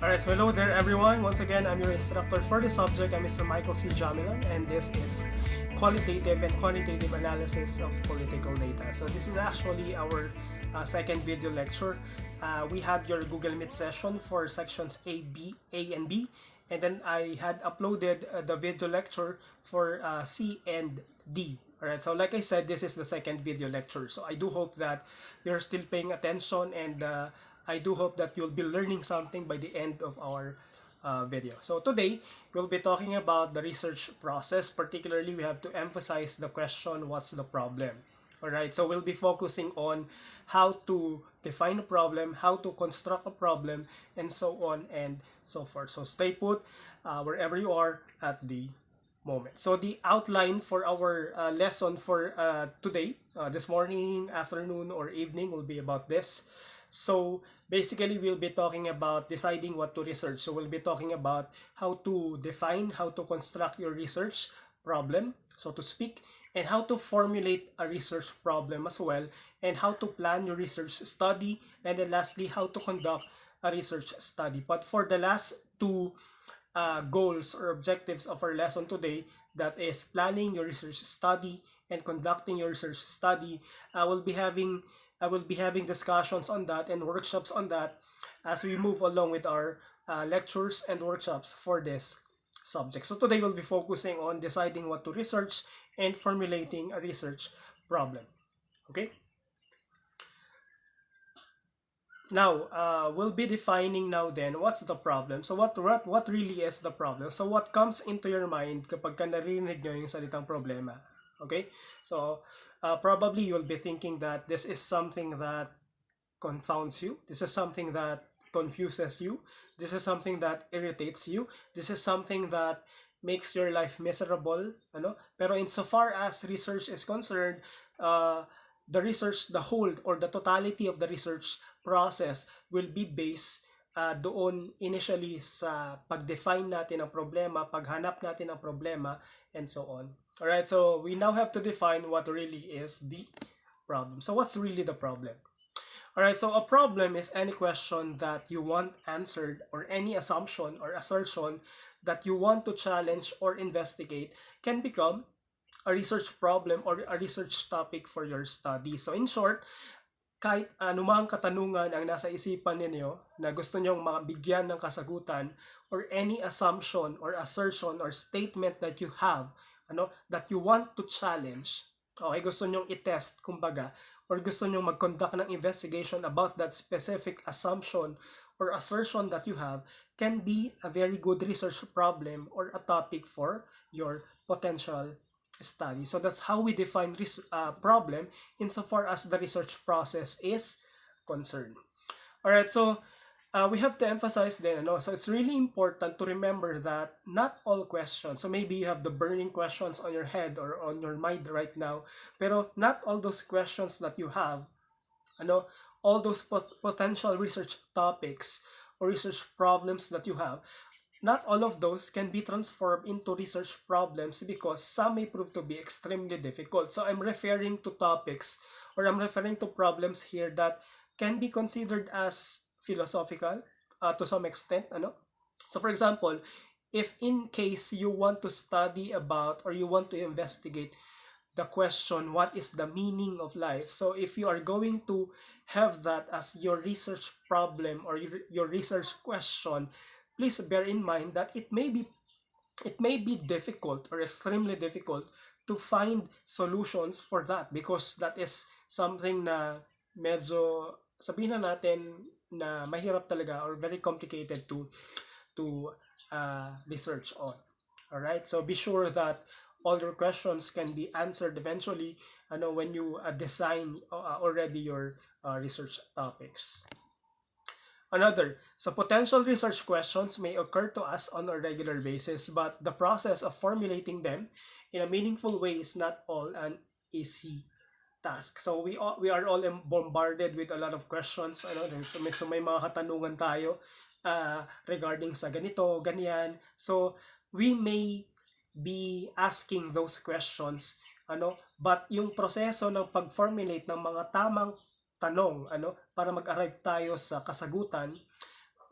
Alright, so hello there everyone. Once again, I'm your instructor for this subject. I'm Mr. Michael C. Jamilan, and this is Qualitative and Quantitative Analysis of Political Data. So this is actually our second video lecture. We had your Google Meet session for sections A and B, and then I had uploaded the video lecture for C and D. Alright, so like I said, this is the second video lecture. So I do hope that you're still paying attention, and I do hope that you'll be learning something by the end of our video. So today, we'll be talking about the research process. Particularly, we have to emphasize the question, what's the problem? Alright, so we'll be focusing on how to define a problem, how to construct a problem, and so on and so forth. So stay put wherever you are at the moment. So the outline for our lesson for today, this morning, afternoon, or evening will be about this. So basically, we'll be talking about deciding what to research. So we'll be talking about how to define, how to construct your research problem, so to speak, and how to formulate a research problem as well, and how to plan your research study, and then lastly, how to conduct a research study. But for the last two goals or objectives of our lesson today, that is planning your research study and conducting your research study, I will be having discussions on that and workshops on that as we move along with our lectures and workshops for this subject. So today we'll be focusing on deciding what to research and formulating a research problem. Okay? Now, we'll be defining now then what's the problem. So what really is the problem? So what comes into your mind kapag ka narinig nyo yung salitang problema? Okay? So probably you'll be thinking that this is something that confounds you. This is something that confuses you. This is something that irritates you. This is something that makes your life miserable. Ano? Pero insofar as research is concerned, the research, the whole or the totality of the research process will be based doon initially sa pag-define natin ng problema, paghanap natin ng problema, and so on. Alright, so we now have to define what really is the problem. So what's really the problem? Alright, so a problem is any question that you want answered, or any assumption or assertion that you want to challenge or investigate can become a research problem or a research topic for your study. So in short, kahit anumang katanungan ang nasa isipan ninyo na gusto nyong mabigyan ng kasagutan, or any assumption or assertion or statement that you have, that you want to challenge, okay, gusto nyong i-test, kumbaga, or gusto nyong mag-conduct ng investigation about that specific assumption or assertion that you have, can be a very good research problem or a topic for your potential study. So that's how we define problem insofar as the research process is concerned. Alright, so we have to emphasize then, so it's really important to remember that not all questions, so maybe you have the burning questions on your head or on your mind right now, pero not all those questions that you have, all those potential research topics or research problems that you have, not all of those can be transformed into research problems because some may prove to be extremely difficult. So I'm referring to topics, or I'm referring to problems here that can be considered as philosophical to some extent. So for example, if in case you want to study about or you want to investigate the question, what is the meaning of life? So if you are going to have that as your research problem or your research question, please bear in mind that it may be difficult or extremely difficult to find solutions for that, because that is something na medyo, sabihin na natin na mahirap talaga or very complicated to research on. Alright, so be sure that all your questions can be answered eventually when you design already your research topics. Another, so potential research questions may occur to us on a regular basis, but the process of formulating them in a meaningful way is not all an easy task. So we are all bombarded with a lot of questions. So may mga katanungan tayo regarding sa ganito, ganyan. So we may be asking those questions, but yung proseso ng pag-formulate ng mga tamang tanong para mag-arrive tayo sa kasagutan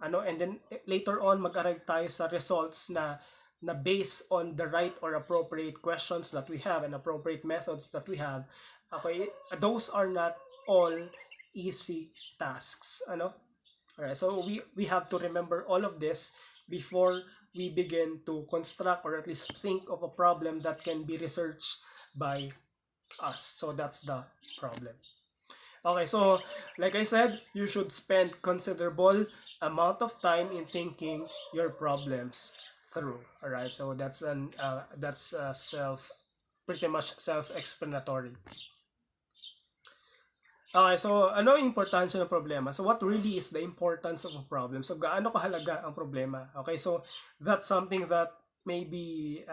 and then later on mag-arrive tayo sa results na based on the right or appropriate questions that we have and appropriate methods that we have. Okay, those are not all easy tasks, Alright, so we have to remember all of this before we begin to construct or at least think of a problem that can be researched by us. So that's the problem. Okay, so like I said, you should spend considerable amount of time in thinking your problems through. All right, so that's pretty much self-explanatory. Okay, so ano ang importansya ng problema? So what really is the importance of a problem? So gaano kahalaga ang problema? Okay, so that's something that may be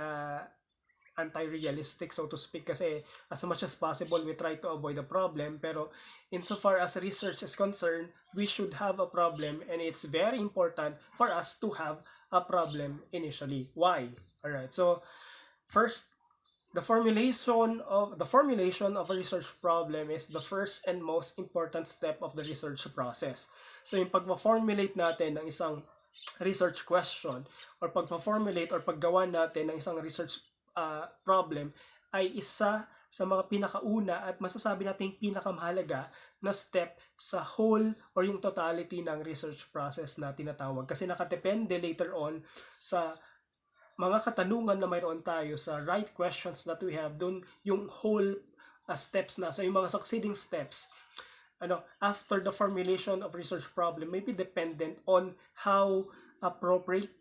anti-realistic, so to speak, kasi as much as possible we try to avoid the problem, pero insofar as research is concerned, we should have a problem, and it's very important for us to have a problem initially. Why? Alright, so first, the formulation of a research problem is the first and most important step of the research process. So yung pagpa-formulate natin ng isang research question or pagpa-formulate or paggawa natin ng isang research problem ay isa sa mga pinakauna at masasabi nating pinakamahalaga na step sa whole or yung totality ng research process na tinatawag, kasi nakadepende later on sa mga katanungan na mayroon tayo, sa right questions that we have, dun yung whole steps na, sa yung mga succeeding steps after the formulation of research problem may be dependent on how appropriate,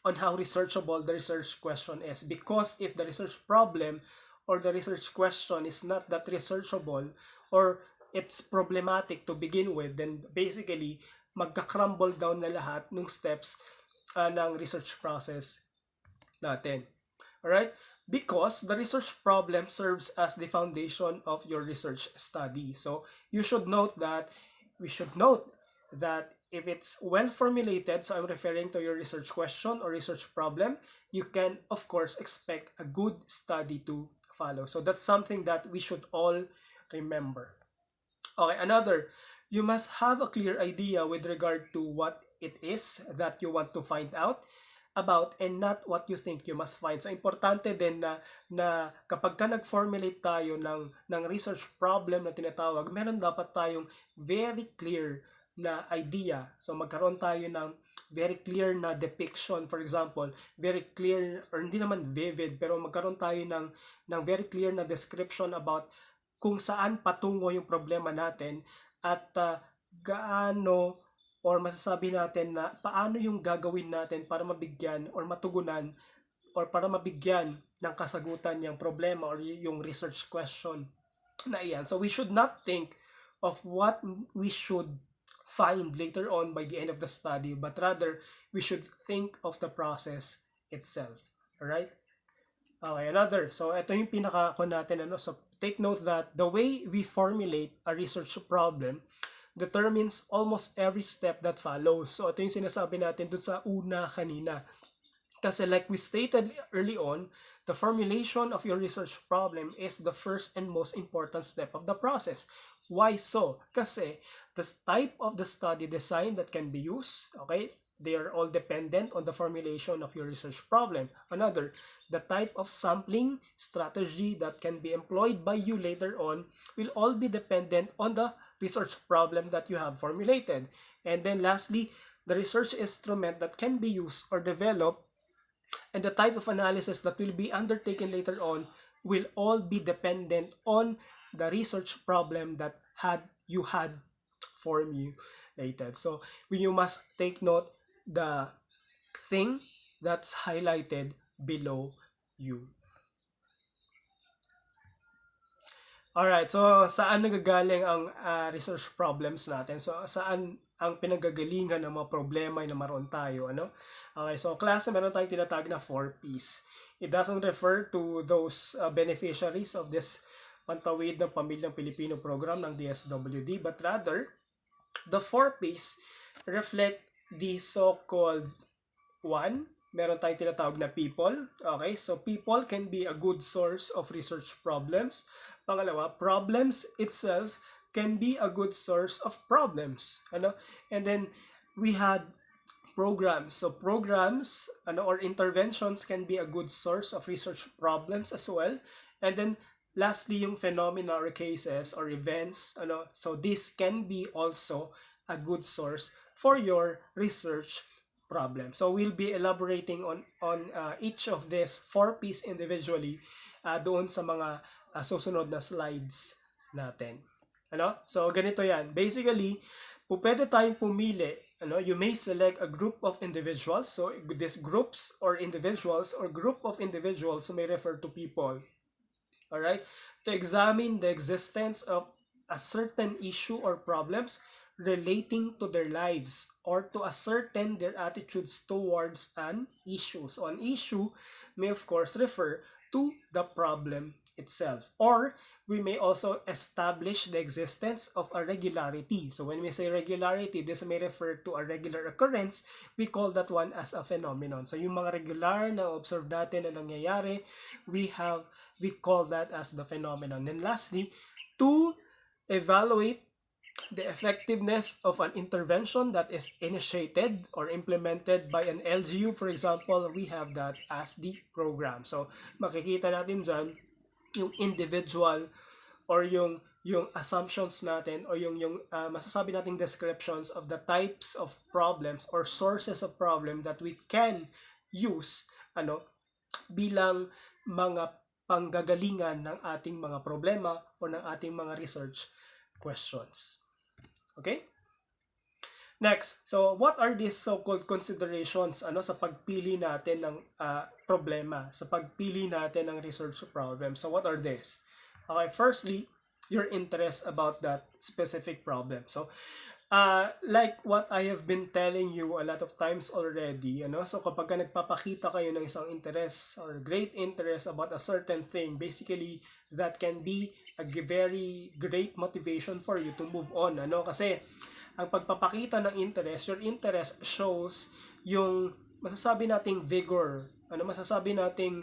on how researchable the research question is. Because if the research problem or the research question is not that researchable or it's problematic to begin with, then basically magka-crumble down na lahat ng steps ng research process natin. Alright? Because the research problem serves as the foundation of your research study. So we should note that if it's well formulated, so I'm referring to your research question or research problem, you can of course expect a good study to follow. So that's something that we should all remember. Okay, another, you must have a clear idea with regard to what it is that you want to find out about and not what you think you must find. So importante din na kapag ka nag-formulate tayo ng research problem na tinatawag, meron dapat tayong very clear na idea. So magkaroon tayo ng very clear na depiction, for example, very clear, or hindi naman vivid, pero magkaroon tayo ng very clear na description about kung saan patungo yung problema natin at gaano, or masasabi natin na paano yung gagawin natin para mabigyan or matugunan or para mabigyan ng kasagutan yung problema or yung research question na iyan. So we should not think of what we should find later on by the end of the study, but rather we should think of the process itself. Alright? Okay, another. So ito yung pinaka-ko natin. So take note that the way we formulate a research problem determines almost every step that follows. So ito yung sinasabi natin dun sa una kanina. Kasi like we stated early on, the formulation of your research problem is the first and most important step of the process. Why so? Kasi the type of the study design that can be used, okay, they are all dependent on the formulation of your research problem. Another, the type of sampling strategy that can be employed by you later on will all be dependent on the research problem that you have formulated. And then lastly, the research instrument that can be used or developed and the type of analysis that will be undertaken later on will all be dependent on the research problem that you had formulated. So you must take note the thing that's highlighted below you. Alright, so saan nagagaling ang research problems natin? So saan ang pinagagalingan ng mga problema na maroon tayo, Okay, so klase meron tayong tinatawag na 4Ps. It doesn't refer to those beneficiaries of this Pantawid ng Pamilyang Pilipino program ng DSWD, but rather the 4Ps reflect the so-called meron tayong tinatawag na people. Okay, so people can be a good source of research problems. Pangalawa, problems itself can be a good source of problems. And then we had programs. So programs or interventions can be a good source of research problems as well. And then lastly, yung phenomena or cases or events, so this can be also a good source for your research problem. So we'll be elaborating on each of these four P's individually doon sa mga susunod na slides natin. So ganito yan. Basically, pwede tayong pumili. You may select a group of individuals. So these groups or individuals or group of individuals may refer to people. Alright? To examine the existence of a certain issue or problems relating to their lives or to ascertain their attitudes towards an issue. So an issue may of course refer to the problem itself. Or we may also establish the existence of a regularity. So when we say regularity, this may refer to a regular occurrence. We call that one as a phenomenon. So yung mga regular na observe natin na nangyayari, we call that as the phenomenon. And lastly, to evaluate the effectiveness of an intervention that is initiated or implemented by an LGU, for example, we have that as the program. So makikita natin dyan yung individual or yung assumptions natin or yung masasabi nating descriptions of the types of problems or sources of problem that we can use bilang mga panggagalingan ng ating mga problema o ng ating mga research questions. Okay? Next, so what are these so-called considerations sa pagpili natin ng problema, sa pagpili natin ng research problem? So what are these? Okay, firstly, your interest about that specific problem. So like what I have been telling you a lot of times already, so kapag nagpapakita kayo ng isang interest or great interest about a certain thing, basically that can be a very great motivation for you to move on, kasi ang pagpapakita ng interest, your interest shows yung masasabi nating vigor, masasabi nating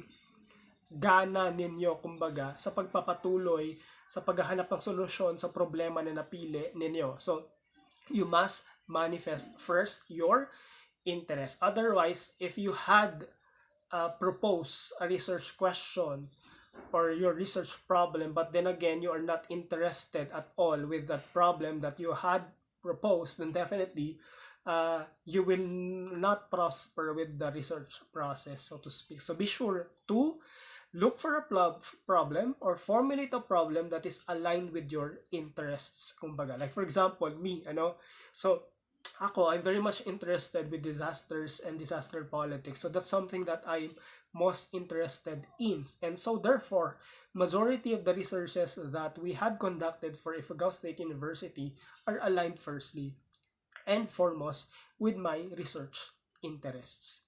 gana ninyo, kumbaga, sa pagpapatuloy sa paghahanap ng solusyon sa problema na napili ninyo. So you must manifest first your interest. Otherwise, if you had proposed a research question or your research problem, but then again, you are not interested at all with that problem that you had proposed, then definitely you will not prosper with the research process, so to speak. So be sure to look for a problem or formulate a problem that is aligned with your interests, kumbaga. Like for example, me, so I'm very much interested with disasters and disaster politics. So that's something that I'm most interested in. And so therefore, majority of the researches that we had conducted for Ifugao State University are aligned firstly and foremost with my research interests.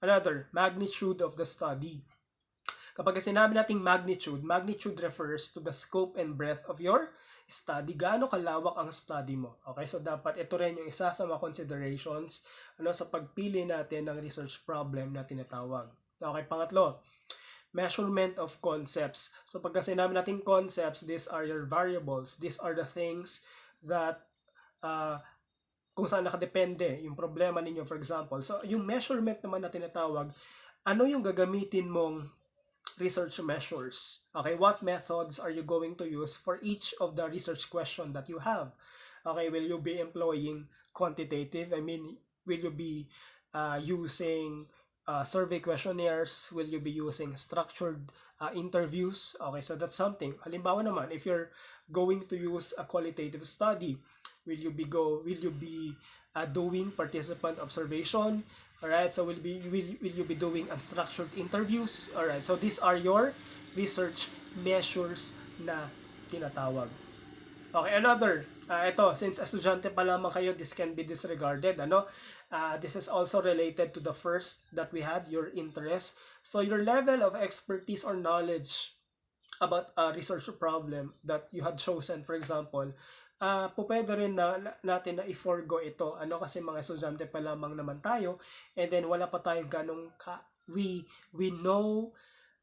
Another, magnitude of the study. Kapag sinabi nating magnitude refers to the scope and breadth of your study. Gaano kalawak ang study mo. Okay, so dapat ito rin yung isa sa mga considerations sa pagpili natin ng research problem na tinatawag. Okay, pangatlo, measurement of concepts. So pagka sinabi natin concepts, these are your variables. These are the things that kung saan nakadepende yung problema ninyo, for example. So yung measurement naman na tinatawag, ano yung gagamitin mong research measures? Okay, what methods are you going to use for each of the research question that you have? Okay, will you be employing quantitative? Will you be using survey questionnaires? Will you be using structured interviews? Okay, so that's something. Halimbawa naman, if you're going to use a qualitative study, will you be doing participant observation? Alright, so will you be doing unstructured interviews? Alright, so these are your research measures na tinatawag. Okay, another, ito, since estudyante pa lamang kayo, this can be disregarded. This is also related to the first that we had, your interest. So your level of expertise or knowledge about a research problem that you had chosen, for example, pwede rin natin na i-forgo ito. Kasi mga estudyante pa lamang naman tayo, and then wala pa tayong ganong we know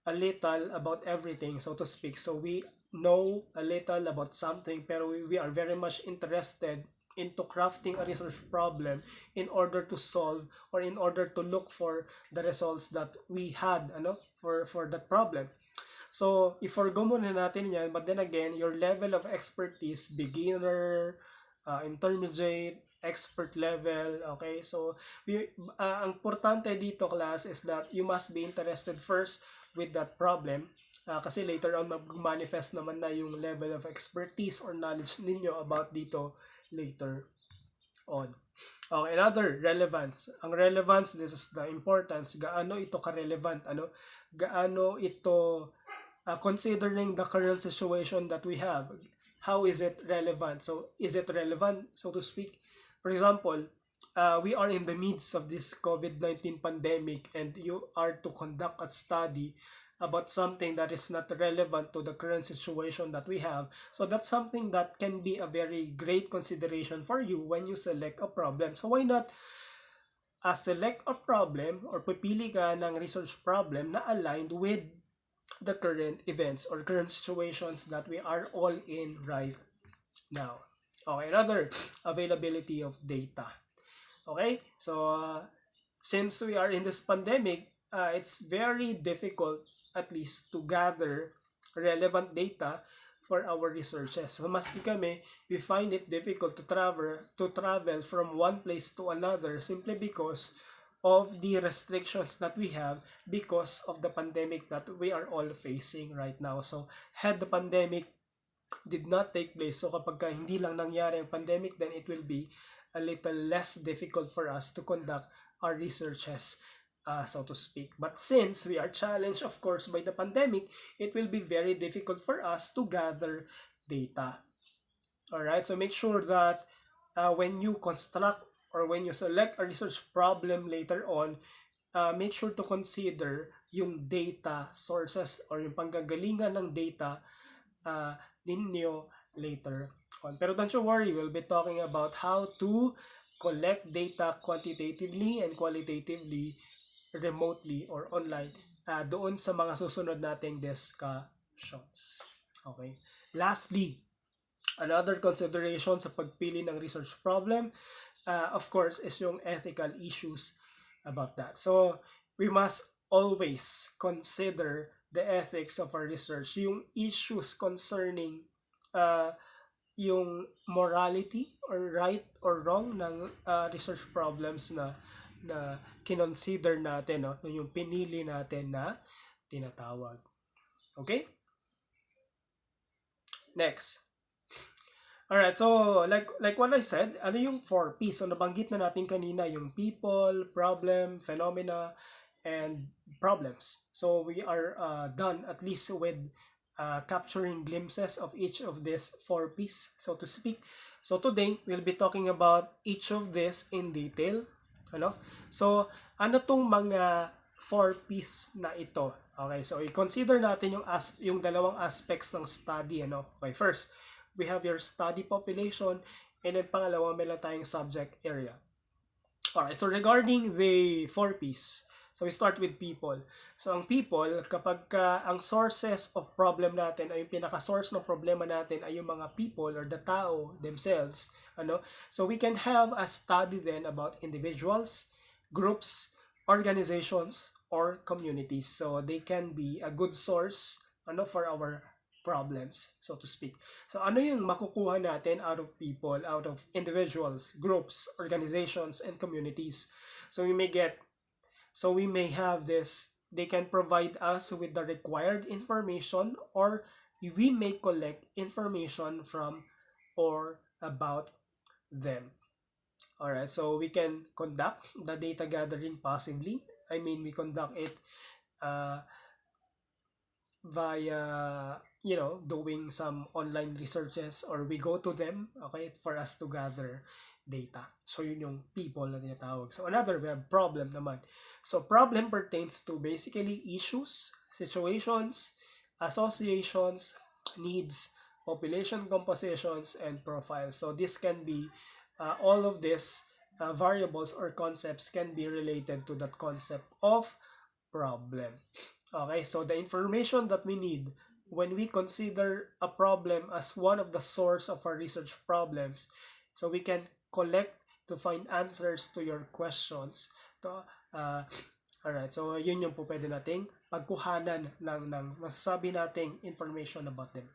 a little about everything, so to speak. So we know a little about something, pero we are very much interested into crafting a research problem in order to solve or in order to look for the results that we had for that problem. So, i-forgo muna natin yan, but then again, your level of expertise, beginner, intermediate, expert level, okay? So, ang importante dito, class, is that you must be interested first with that problem. Kasi later on, mag-manifest naman na yung level of expertise or knowledge ninyo about dito later on. Okay, another, relevance. Ang relevance, this is the importance. Gaano ito ka-relevant? Gaano ito considering the current situation that we have, how is it relevant? So, is it relevant, so to speak? For example, we are in the midst of this COVID-19 pandemic and you are to conduct a study about something that is not relevant to the current situation that we have. So that's something that can be a very great consideration for you when you select a problem. So why not select a problem or pipili ka ng research problem na aligned with the current events or current situations that we are all in right now. Okay, another, availability of data. Okay, so since we are in this pandemic, it's very difficult at least to gather relevant data for our researches. So maski kami, we find it difficult to travel from one place to another simply because of the restrictions that we have because of the pandemic that we are all facing right now. So had the pandemic did not take place, so kapag hindi lang nangyari ang pandemic, then it will be a little less difficult for us to conduct our researches, so to speak. But since we are challenged, of course, by the pandemic, it will be very difficult for us to gather data. Alright, so make sure that when you construct or when you select a research problem later on, make sure to consider yung data sources or yung panggagalingan ng data ninyo later on. Pero don't you worry, we'll be talking about how to collect data quantitatively and qualitatively remotely or online doon sa mga susunod nating discussions. Okay. Lastly, another consideration sa pagpili ng research problem, of course, is yung ethical issues about that. So, we must always consider the ethics of our research, yung issues concerning yung morality or right or wrong ng research problems na kinonsider natin, no? Yung pinili natin na tinatawag. Okay? Next. Alright, so like what I said, ano yung 4 P's? So nabanggit na natin kanina yung people, problem, phenomena, and problems. So we are done at least with capturing glimpses of each of these 4 P's, so to speak. So today, we'll be talking about each of this in detail. So, ano tong mga 4 P's na ito? Okay, so i-consider natin yung dalawang aspects ng study. Okay, first, we have your study population, and then pangalawa, may lang tayong subject area. Alright, so regarding the 4 P's, so we start with people. So ang people, kapag ang sources of problem natin ay yung pinaka-source ng problema natin ay yung mga people or the tao themselves, so we can have a study then about individuals, groups, organizations, or communities. So they can be a good source for our problems, so to speak. So ano yung makukuha natin out of people, out of individuals, groups, organizations, and communities? So we may have this, they can provide us with the required information, or we may collect information from or about them. Alright, so we can conduct the data gathering passively. We conduct it via doing some online researches, or we go to them, okay, for us to gather data. So yun yung people na tinatawag. So another, we have problem naman. So problem pertains to basically issues, situations, associations, needs, population compositions, and profiles. So this can be all of these variables or concepts can be related to that concept of problem. Okay, so the information that we need when we consider a problem as one of the source of our research problems, So we can collect to find answers to your questions. To, uh, alright, so yun yung po pwede nating pagkuhanan ng masasabi nating information about them.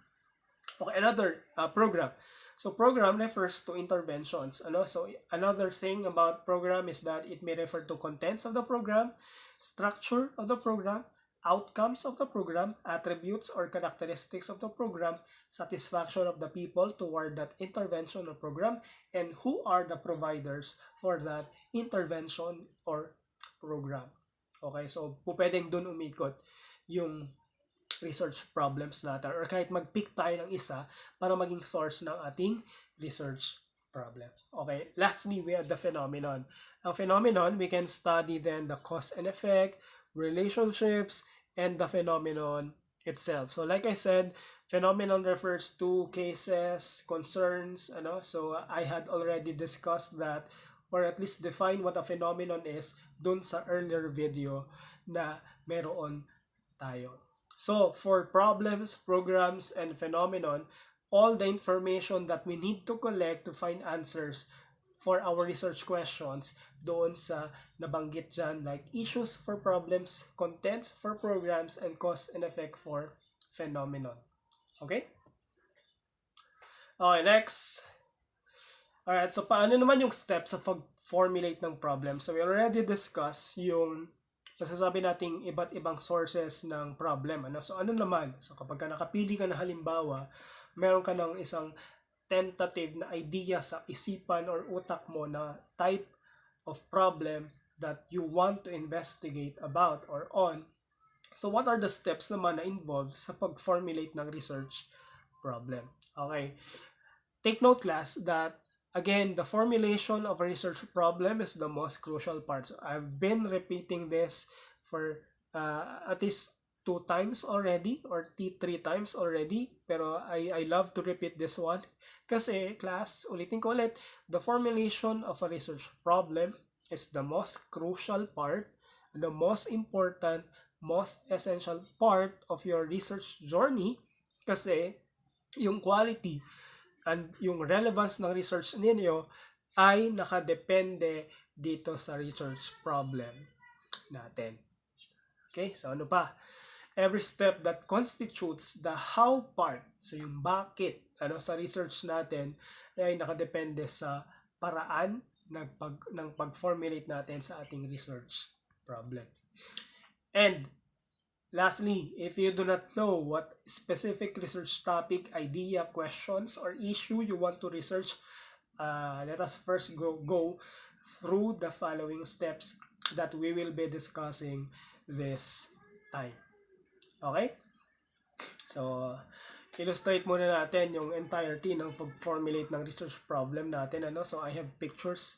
Okay, another program. So program refers to interventions. Ano? So another thing about program is that it may refer to contents of the program, structure of the program, outcomes of the program, attributes or characteristics of the program, satisfaction of the people toward that intervention or program, and who are the providers for that intervention or program. Okay, so pwedeng dun umikot yung research problems natin or kahit mag-pick tayo ng isa para maging source ng ating research problem. Okay, lastly, we have the phenomenon. Ang phenomenon, we can study then the cause and effect, relationships, and the phenomenon itself. So like I said, phenomenon refers to cases, concerns, ano? So I had already discussed that or at least define what a phenomenon is dun sa earlier video na meron tayo. So, for problems, programs, and phenomenon, all the information that we need to collect to find answers for our research questions doon sa nabanggit dyan, like issues for problems, contents for programs, and cause and effect for phenomenon. Okay? Okay, next. Alright, so paano naman yung steps sa pag-formulate ng problem? So, we already discussed yung masasabi nating iba't ibang sources ng problem. Ano? So ano naman? So kapag ka nakapili ka na halimbawa, meron ka ng isang tentative na idea sa isipan or utak mo na type of problem that you want to investigate about or on. So what are the steps naman na involved sa pag-formulate ng research problem? Okay. Take note class that again, the formulation of a research problem is the most crucial part. So I've been repeating this for at least 2 times already or 3 times already. Pero I love to repeat this one. Kasi class, ulitin ko ulit, the formulation of a research problem is the most crucial part, the most important, most essential part of your research journey kasi yung quality and yung relevance ng research ninyo ay nakadepende dito sa research problem natin. Okay, so ano pa? Every step that constitutes the how part, so yung bakit, ano sa research natin ay nakadepende sa paraan ng pag-formulate natin sa ating research problem. And lastly, if you do not know what specific research topic, idea, questions, or issue you want to research, let us first go through the following steps that we will be discussing this time. Okay? So, illustrate muna natin yung entirety ng pag-formulate ng research problem natin. Ano? So, I have pictures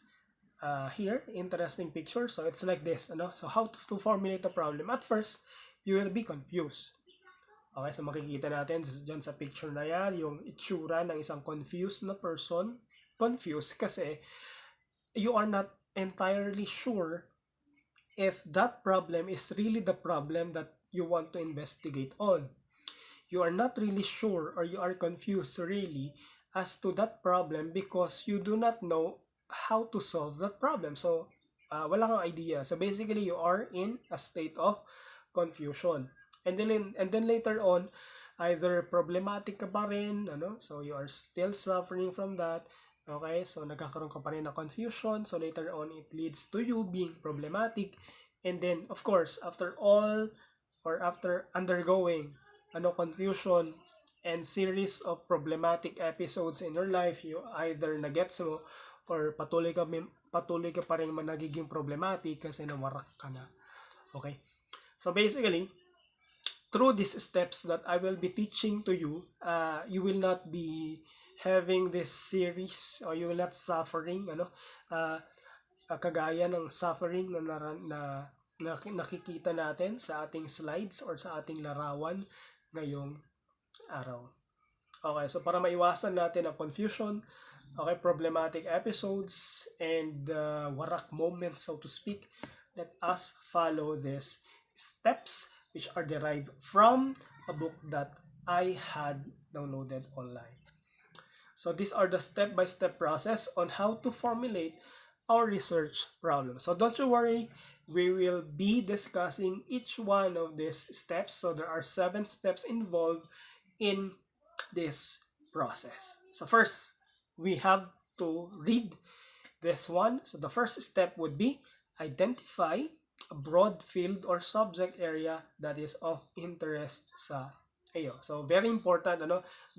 here, interesting pictures. So, it's like this. Ano? So, how to formulate a problem. At first, you will be confused. Okay, so makikita natin dyan sa picture na yan, yung itsura ng isang confused na person. Confused kasi you are not entirely sure if that problem is really the problem that you want to investigate on. You are not really sure or you are confused really as to that problem because you do not know how to solve that problem. So, wala kang idea. So, basically, you are in a state of confusion. And then later on, either problematic ka pa rin, ano? So you are still suffering from that. Okay? So nagkakaroon ka pa rin ng confusion. So later on, it leads to you being problematic. And then, of course, after all or after undergoing confusion and series of problematic episodes in your life, you either nagets mo or patuloy ka pa rin nagiging problematic kasi nawarak ka na. Okay? So basically, through these steps that I will be teaching to you, you will not be having this series or you will not suffering, kagaya ng suffering na nakikita natin sa ating slides or sa ating larawan ngayong araw. Okay, so para maiwasan natin ang confusion, okay, problematic episodes, and warak moments, so to speak, let us follow these steps which are derived from a book that I had downloaded online. So these are the step-by-step process on how to formulate our research problem. So don't you worry, we will be discussing each one of these steps. So there are 7 steps involved in this process. So first, we have to read this one. So the first step would be identify a broad field or subject area that is of interest sa iyo. So very important,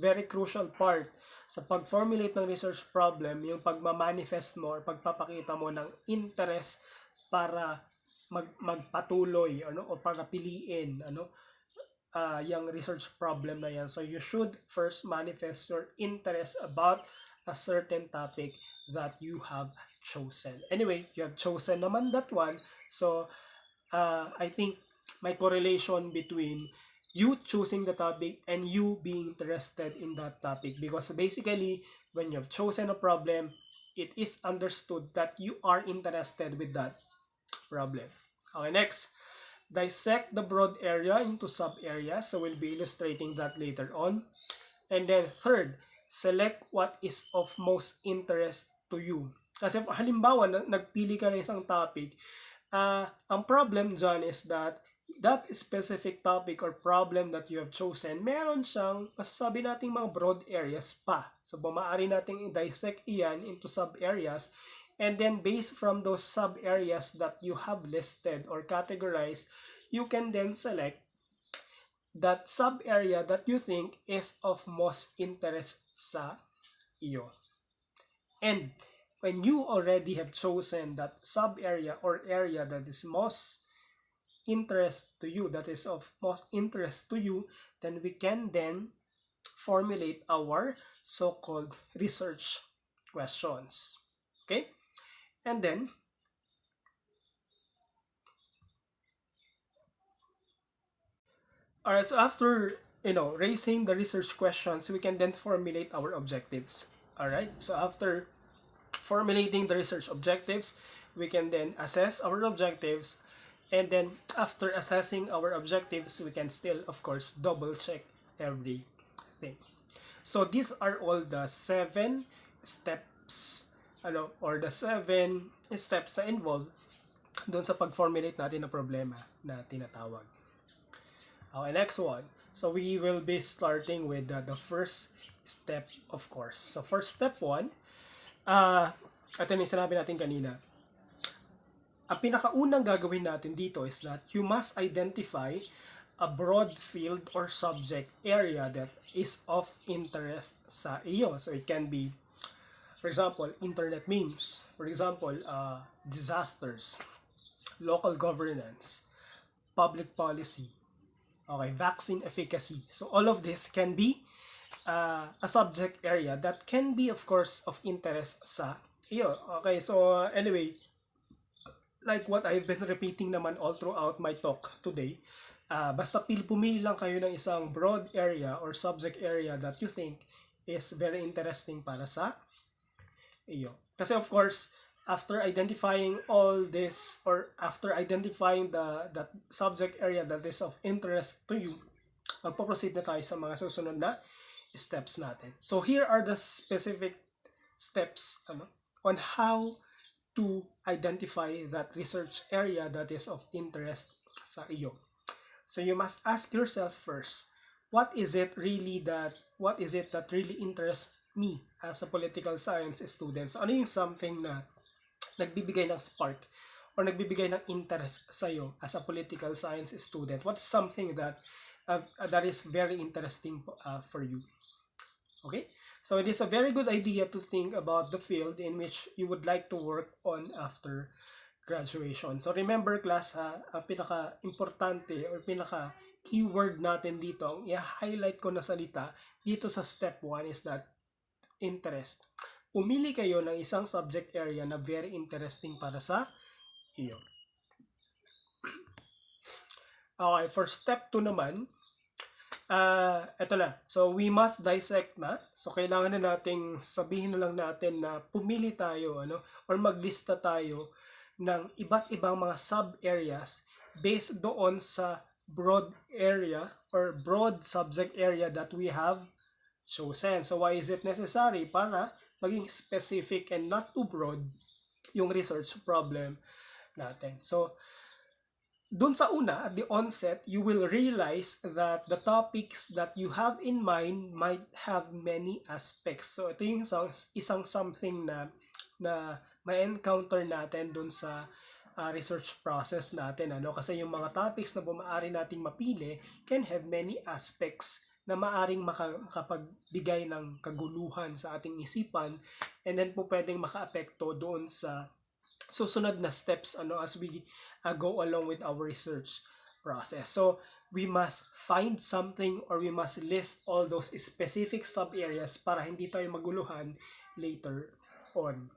very crucial part sa pag-formulate ng research problem, yung pagmamanifest mo or pagpapakita mo ng interest para magpatuloy o para piliin yung research problem na yan. So you should first manifest your interest about a certain topic that you have chosen. Anyway, you have chosen naman that one. So I think may correlation between you choosing the topic and you being interested in that topic, because basically when you've chosen a problem, it is understood that you are interested with that problem. Okay, next, dissect the broad area into sub-areas. So we'll be illustrating that later on. And then third, select what is of most interest to you. Kasi halimbawa, nagpili ka ng isang topic, ang problem dyan is that specific topic or problem that you have chosen, meron siyang masasabi nating mga broad areas pa. So maaari nating i-dissect iyan into sub-areas, and then based from those sub-areas that you have listed or categorized, you can then select that sub-area that you think is of most interest sa iyo. And when you already have chosen that sub-area or area that is most interest to you, that is of most interest to you, then we can then formulate our so-called research questions. Okay? And then, alright, so after, raising the research questions, we can then formulate our objectives. Alright, so after formulating the research objectives, we can then assess our objectives, and then after assessing our objectives, we can still, of course, double check everything. So these are all the 7 steps, or the 7 steps na involved doon sa pag-formulate natin ng problema na tinatawag. Okay, next one. So we will be starting with the first step, of course. So for step 1, ito yung sinabi natin kanina. Ang pinakaunang gagawin natin dito is that you must identify a broad field or subject area that is of interest sa iyo. So it can be, for example, internet memes. For example, disasters, local governance, public policy, okay, vaccine efficacy. So all of this can be a subject area that can be, of course, of interest sa iyo. Okay, so anyway, like what I've been repeating naman all throughout my talk today, basta pumili lang kayo ng isang broad area or subject area that you think is very interesting para sa iyo. Kasi of course, after identifying all this, or after identifying that subject area that is of interest to you, magpo-proceed na tayo sa mga susunod na steps natin. So here are the specific steps on how to identify that research area that is of interest sa iyo. So you must ask yourself first, what is it that really interests me as a political science student? So ano yung something na nagbibigay ng spark or nagbibigay ng interest sa iyo as a political science student? What's something that is very interesting for you? Okay? So it is a very good idea to think about the field in which you would like to work on after graduation. So remember class, ang pinaka-importante or pinaka-keyword natin dito, ang i-highlight ko na salita dito sa step 1 is that interest. Pumili kayo ng isang subject area na very interesting para sa iyo. Okay, for step 2 naman, eto na. So, we must dissect na. So, kailangan na nating sabihin na lang natin na pumili tayo, or maglista tayo ng iba't ibang mga sub-areas based doon sa broad area or broad subject area that we have chosen. So why is it necessary? Para maging specific and not too broad yung research problem natin. So dun sa una, at the onset, you will realize that the topics that you have in mind might have many aspects. So ito yung isang something na ma-encounter natin dun sa research process natin. Kasi yung mga topics na maaari nating mapili can have many aspects na maaring makapagbigay ng kaguluhan sa ating isipan, and then po pwedeng makaapekto doon sa susunod na steps as we go along with our research process. So we must find something, or we must list all those specific sub areas para hindi tayo maguluhan later on.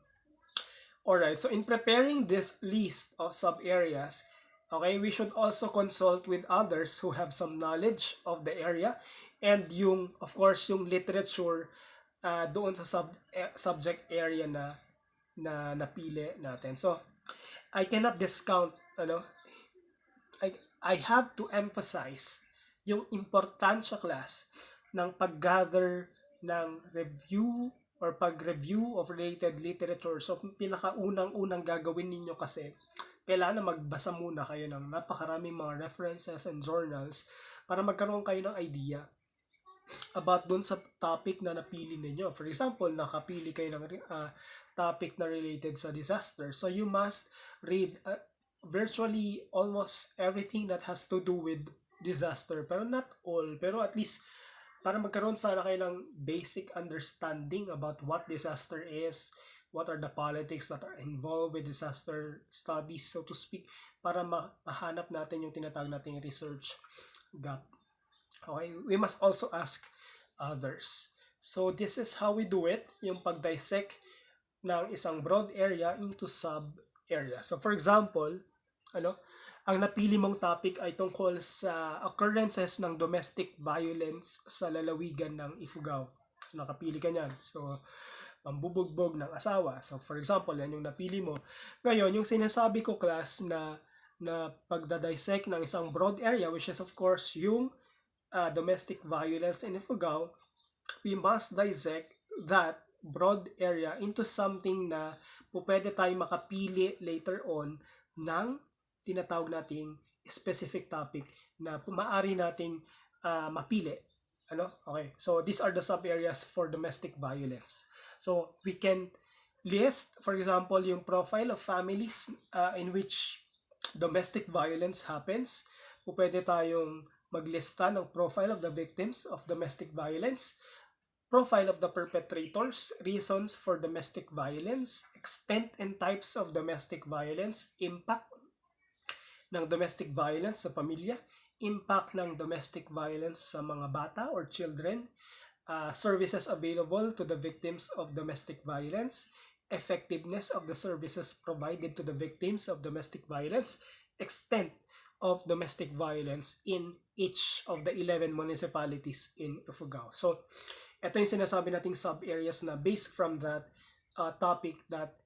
Alright, so in preparing this list of sub areas, okay, we should also consult with others who have some knowledge of the area, and of course yung literature doon sa subject area na napili natin. So I cannot discount, I have to emphasize yung importansya, class, ng pag-gather ng review or pag-review of related literature. So pinakaunang-unang gagawin ninyo kasi, kailangan na magbasa muna kayo ng napakaraming mga references and journals para magkaroon kayo ng idea about dun sa topic na napili ninyo. For example, nakapili kayo ng topic na related sa disaster. So you must read virtually almost everything that has to do with disaster. Pero not all. Pero at least para magkaroon sana kayo ng basic understanding about what disaster is, what are the politics that are involved with disaster studies, so to speak, para mahanap natin yung tinatawag nating research gap. Okay, we must also ask others. So this is how we do it, yung pag-dissect ng isang broad area into sub-area. So for example, ang napili mong topic ay tungkol sa occurrences ng domestic violence sa lalawigan ng Ifugao. Nakapili ka niyan. So, pambubugbog ng asawa. So, for example, yan yung napili mo. Ngayon, yung sinasabi ko, class, na pagdadissect ng isang broad area, which is of course yung domestic violence in Ifugao, we must dissect that broad area into something na pwede tayo makapili later on ng tinatawag nating specific topic na maaari nating mapili. Okay. So these are the sub areas for domestic violence. So we can list, for example, yung profile of families in which domestic violence happens. Pwede tayong maglista ng profile of the victims of domestic violence, profile of the perpetrators, reasons for domestic violence, extent and types of domestic violence, impact ng domestic violence sa pamilya, impact ng domestic violence sa mga bata or children, services available to the victims of domestic violence, effectiveness of the services provided to the victims of domestic violence, extent of domestic violence in each of the 11 municipalities in Ifugao. So, ito yung sinasabi nating sub-areas na based from that topic that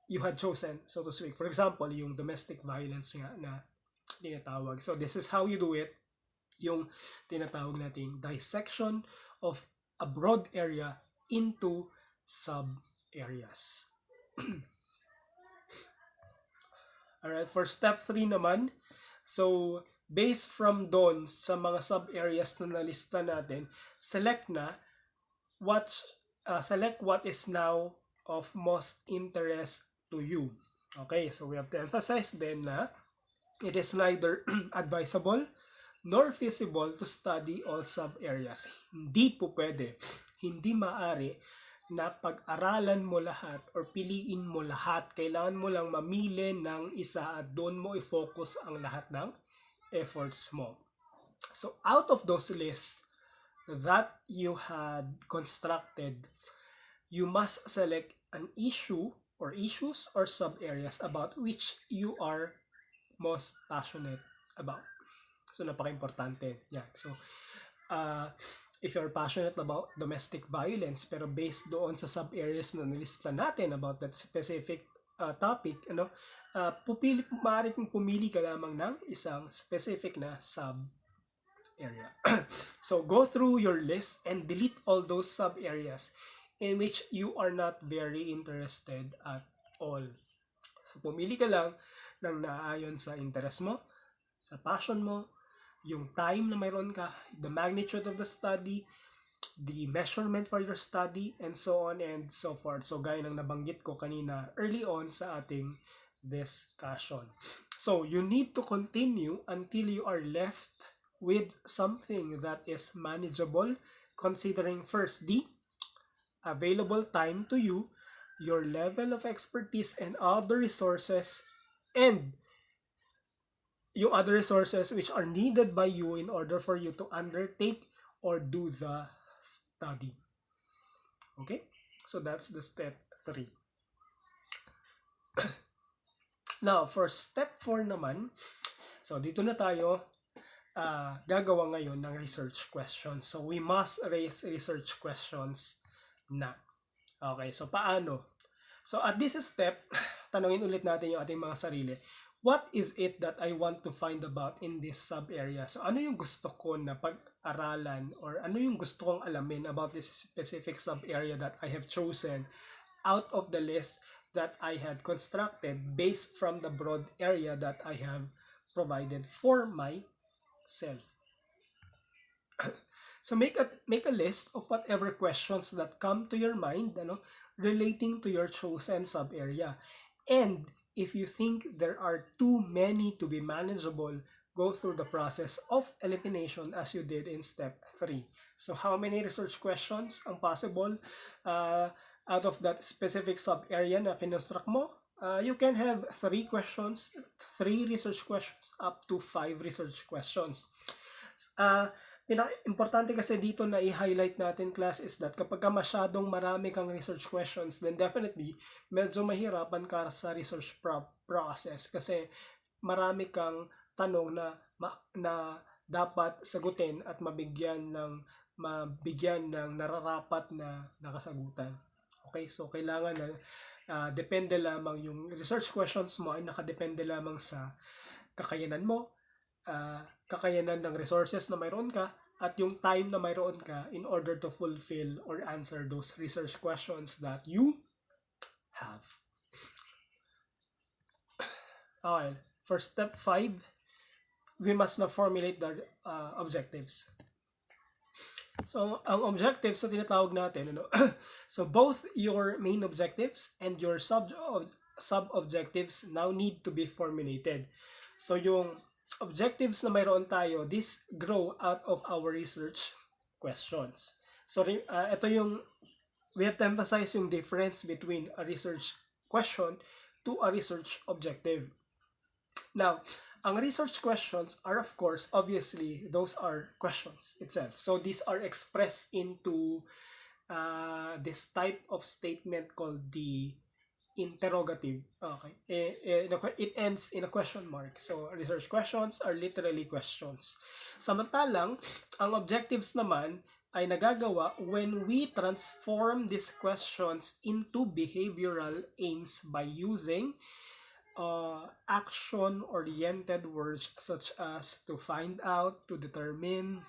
you had chosen, so to speak. For example, yung domestic violence nga na tinatawag. So, this is how you do it. Yung tinatawag nating dissection of a broad area into sub-areas. Alright, for step 3 naman, so, based from doon sa mga sub-areas na nalista natin, select what is now of most interest to you. Okay, so we have to emphasize then na it is neither advisable nor feasible to study all sub-areas. Hindi po pwede, hindi maaari na pag-aralan mo lahat or piliin mo lahat. Kailangan mo lang mamili ng isa at doon mo i-focus ang lahat ng efforts mo. So out of those lists that you had constructed, you must select an issue or issues or sub-areas about which you are most passionate about. So, napaka-importante. Yeah. So, if you're passionate about domestic violence, pero based doon sa sub-areas na nilista natin about that specific topic, maaari kong pumili ka lamang ng isang specific na sub area. So go through your list and delete all those sub-areas in which you are not very interested at all. So pumili ka lang ng naaayon sa interest mo, sa passion mo, yung time na mayroon ka, the magnitude of the study, the measurement for your study, and so on and so forth. So gaya ng nabanggit ko kanina early on sa ating discussion. So you need to continue until you are left with something that is manageable, considering first the available time to you, your level of expertise and other resources, and yung other resources which are needed by you in order for you to undertake or do the study. Okay? So that's the step 3. Now, for step 4 naman, so dito na tayo gagawa ngayon ng research questions. So we must raise research questions na. Okay, so paano? So at this step, tanungin ulit natin yung ating mga sarili. What is it that I want to find about in this sub-area? So ano yung gusto ko na pag-aralan or ano yung gusto kong alamin about this specific sub-area that I have chosen out of the list that I had constructed based from the broad area that I have provided for myself. So make a list of whatever questions that come to your mind, relating to your chosen sub-area. And if you think there are too many to be manageable, go through the process of elimination as you did in step 3. So how many research questions ang possible out of that specific sub-area na kinonstruct mo? You can have 3 questions, 3 research questions, up to 5 research questions. Pinaka-importante kasi dito na i-highlight natin, class, is that kapag masyadong marami kang research questions, then definitely medyo mahirapan ka sa research process kasi marami kang tanong na dapat sagutin at mabigyan ng nararapat na nakasagutan. Okay, so kailangan na depende lamang yung research questions mo ay nakadepende lamang sa kakayanan mo, kakayanan ng resources na mayroon ka, at yung time na mayroon ka in order to fulfill or answer those research questions that you have. Okay, for step 5, we must now formulate the objectives. So, ang objectives na tinatawag natin, so both your main objectives and your sub-objectives now need to be formulated. So, yung objectives na mayroon tayo, these grow out of our research questions. So, ito yung, we have to emphasize yung difference between a research question to a research objective. Now, ang research questions are, of course, obviously, those are questions itself. So, these are expressed into this type of statement called the interrogative. Okay. It ends in a question mark. So, research questions are literally questions. Samantalang, ang objectives naman ay nagagawa when we transform these questions into behavioral aims by using action-oriented words such as to find out, to determine,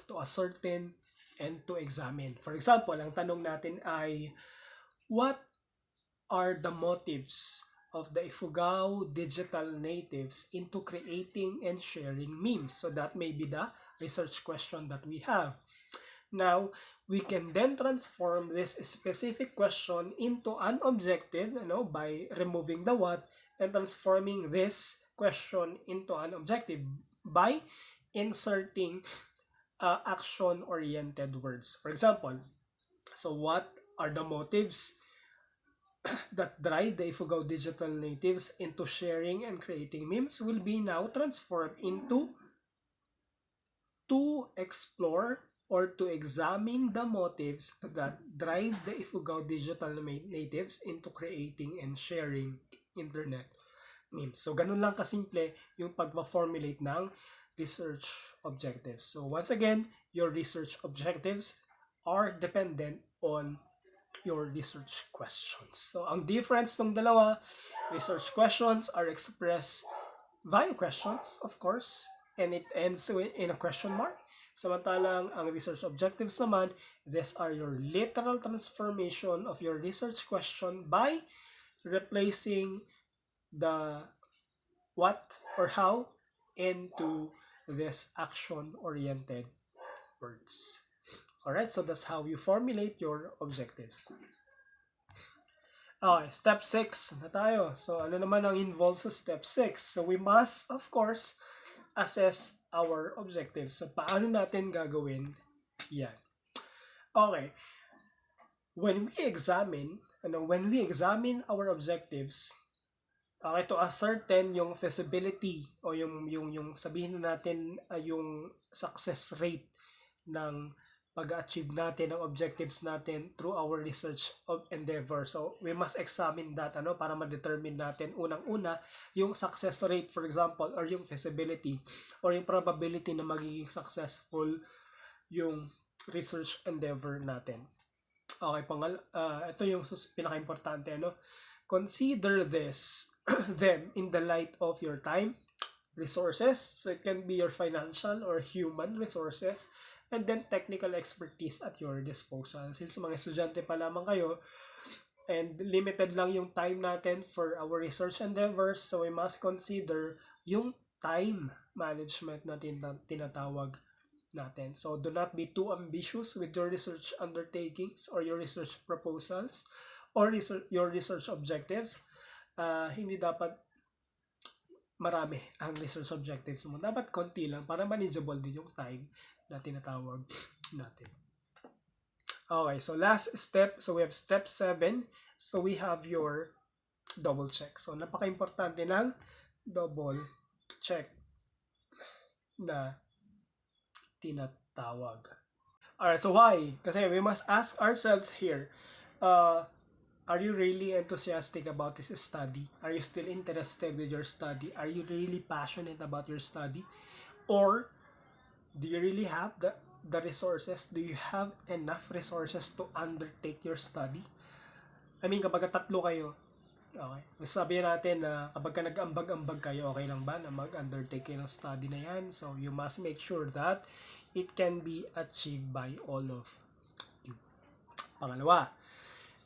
to ascertain, and to examine. For example, ang tanong natin ay, what are the motives of the Ifugao digital natives into creating and sharing memes? So that may be the research question that we have. Now, we can then transform this specific question into an objective, by removing the what and transforming this question into an objective by inserting action-oriented words. For example, so what are the motives that drive the Ifugao digital natives into sharing and creating memes will be now transformed into to explore or to examine the motives that drive the Ifugao digital natives into creating and sharing internet memes. So, ganun lang kasimple yung pagpa-formulate ng research objectives. So, once again, your research objectives are dependent on your research questions. So, ang difference ng dalawa, research questions are expressed via questions, of course, and it ends in a question mark. Samantalang ang research objectives naman, these are your literal transformation of your research question by replacing the what or how into this action-oriented words. Alright, so that's how you formulate your objectives. Okay, step 6 na tayo. So, ano naman ang involved sa step 6? So, we must, of course, assess our objectives. So, paano natin gagawin yan? Okay. When we examine our objectives, okay, to ascertain yung feasibility o yung sabihin natin yung success rate ng pag-achieve natin ng objectives natin through our research of endeavor. So, we must examine that para ma-determine natin unang-una yung success rate, for example, or yung feasibility or yung probability na magiging successful yung research endeavor natin. Okay, ito yung pinaka-importante, Consider them in the light of your time, resources, so it can be your financial or human resources, and then technical expertise at your disposal. Since mga estudyante pa lamang kayo, and limited lang yung time natin for our research endeavors, so we must consider yung time management na tinatawag natin. So, do not be too ambitious with your research undertakings or your research proposals or your research objectives. Hindi dapat marami ang research objectives mo. Dapat konti lang para manageable din yung time na tinatawag natin. Okay, so last step. So we have step 7. So we have your double check. So napaka-importante ng double check na tinatawag. Alright, so why? Kasi we must ask ourselves here, are you really enthusiastic about this study? Are you still interested with your study? Are you really passionate about your study? Or do you really have the resources? Do you have enough resources to undertake your study? I mean, kapag tatlo kayo, okay, sabihin natin na kapag nag-ambag-ambag kayo, okay lang ba na mag-undertake kayo ng study na yan? So, you must make sure that it can be achieved by all of you. Pangalawa,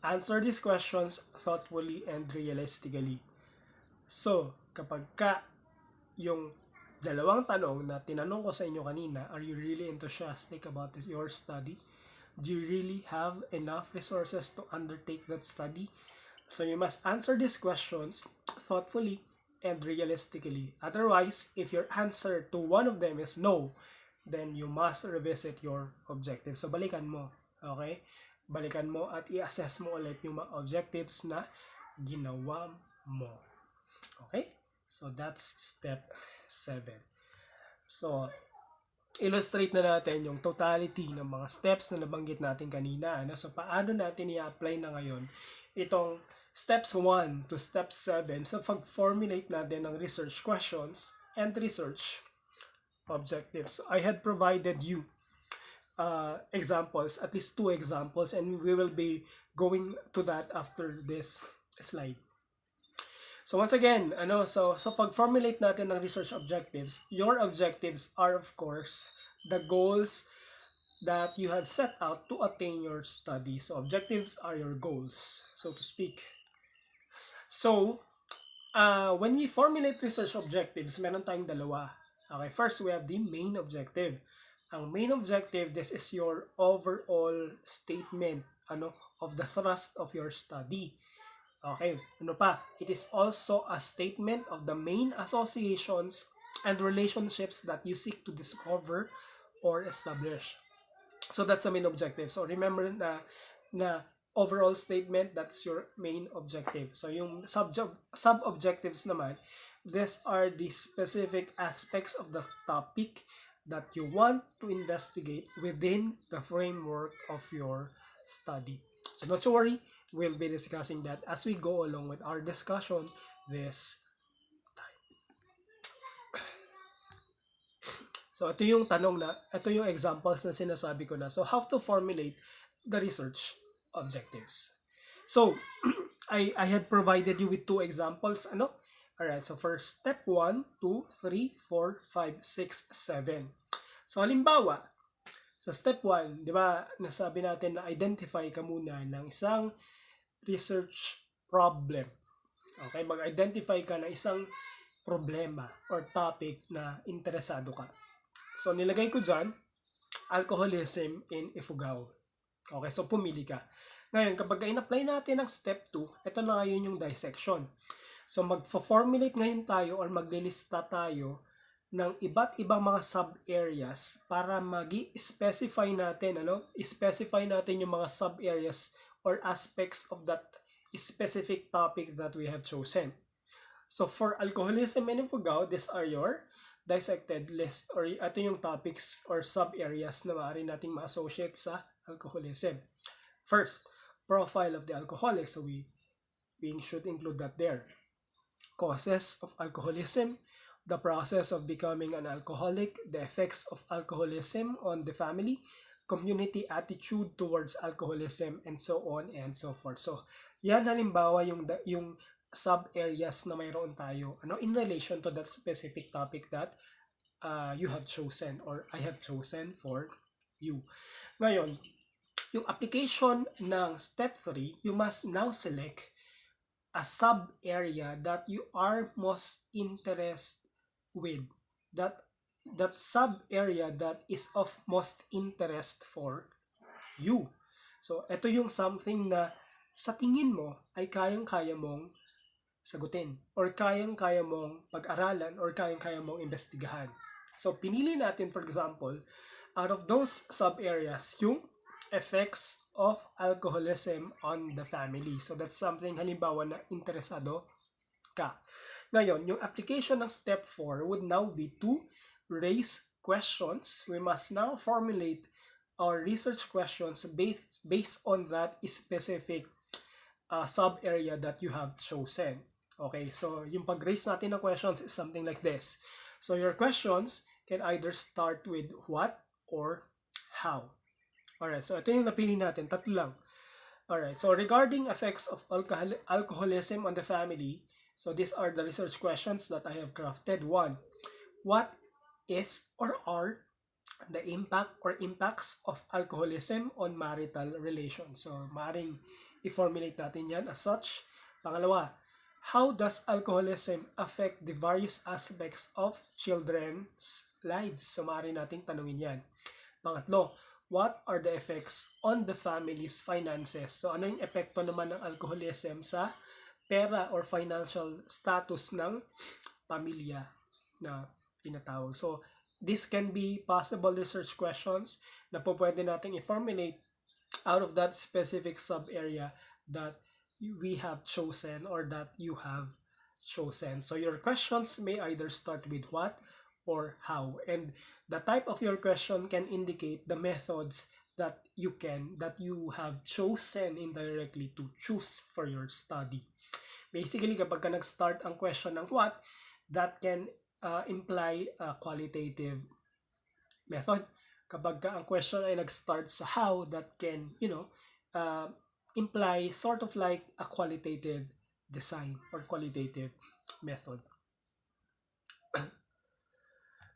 answer these questions thoughtfully and realistically. So, kapag yung dalawang tanong na tinanong ko sa inyo kanina, are you really enthusiastic about your study? Do you really have enough resources to undertake that study? So, you must answer these questions thoughtfully and realistically. Otherwise, if your answer to one of them is no, then you must revisit your objective. So, balikan mo. Okay? Balikan mo at i-assess mo ulit yung mga objectives na ginawa mo. Okay? So, that's step 7. So, illustrate na natin yung totality ng mga steps na nabanggit natin kanina. So, paano natin i-apply na ngayon itong steps 1 to step 7 sa pag-formulate natin ng research questions and research objectives. I had provided you examples, at least 2 examples, and we will be going to that after this slide. So once again, so pag-formulate natin ng research objectives, your objectives are of course the goals that you had set out to attain your study. So objectives are your goals, so to speak. So, when we formulate research objectives, meron tayong dalawa. Okay, first we have the main objective. Ang main objective, this is your overall statement of the thrust of your study. Okay, It is also a statement of the main associations and relationships that you seek to discover or establish. So that's the main objective. So remember na overall statement, that's your main objective. So yung sub-objectives naman, these are the specific aspects of the topic that you want to investigate within the framework of your study. So not to worry, we'll be discussing that as we go along with our discussion this time. So ito yung examples na sinasabi ko na. So how to formulate the research objectives. So I had provided you with 2 examples, Alright, so for step 1, 2, 3, 4, 5, 6, 7. So halimbawa, Sa step 1, di ba, nasabi natin na identify ka muna ng isang research problem. Okay, mag-identify ka ng isang problema or topic na interesado ka. So, nilagay ko dyan, alcoholism in Ifugao. Okay, so pumili ka. Ngayon, kapag in-apply natin ang step 2, ito na ngayon yung dissection. So, mag-formulate ngayon tayo or maglilista tayo ng iba't ibang mga sub-areas para mag-specify natin, i-specify natin yung mga sub-areas or aspects of that specific topic that we have chosen. So, for alcoholism and Ifugao, these are your dissected list or ito yung topics or sub-areas na maaari nating ma-associate sa alcoholism. First, profile of the alcoholic. So, we should include that there. Causes of alcoholism, the process of becoming an alcoholic, the effects of alcoholism on the family, community attitude towards alcoholism, and so on and so forth. So, yan halimbawa yung sub-areas na mayroon tayo in relation to that specific topic that you have chosen or I have chosen for you. Ngayon, yung application ng step 3, you must now select a sub-area that you are most interested with. That sub-area that is of most interest for you. So, ito yung something na sa tingin mo ay kayang-kaya mong sagutin or kayang-kaya mong pag-aralan or kayang-kaya mong investigahan. So, pinili natin, for example, out of those sub-areas, yung effects of alcoholism on the family. So, that's something halimbawa na interesado ka. Ngayon, yung application ng step 4 would now be to raise questions. We must now formulate our research questions based on that specific sub-area that you have chosen. Okay, so yung pag-raise natin ng questions is something like this. So your questions can either start with what or how. Alright, so ito yung napili natin, tatlo lang. Alright, so regarding effects of alcoholism on the family, so these are the research questions that I have crafted. 1. What is or are the impact or impacts of alcoholism on marital relations? So, maaring i-formulate natin yan as such. Pangalawa, how does alcoholism affect the various aspects of children's lives? So, maaari nating tanungin yan. Pangatlo, what are the effects on the family's finances? So, ano yung epekto naman ng alcoholism sa pera or financial status ng pamilya na tinatawag? So, this can be possible research questions na po pwede nating i-formulate out of that specific sub-area that we have chosen or that you have chosen. So your questions may either start with what or how, and the type of your question can indicate the methods that you have chosen indirectly to choose for your study. Basically, kapag ka nag-start ang question ng what, that can imply a qualitative method. Kapag ka ang question ay nag-start sa how, that can, imply sort of like a qualitative design or qualitative method.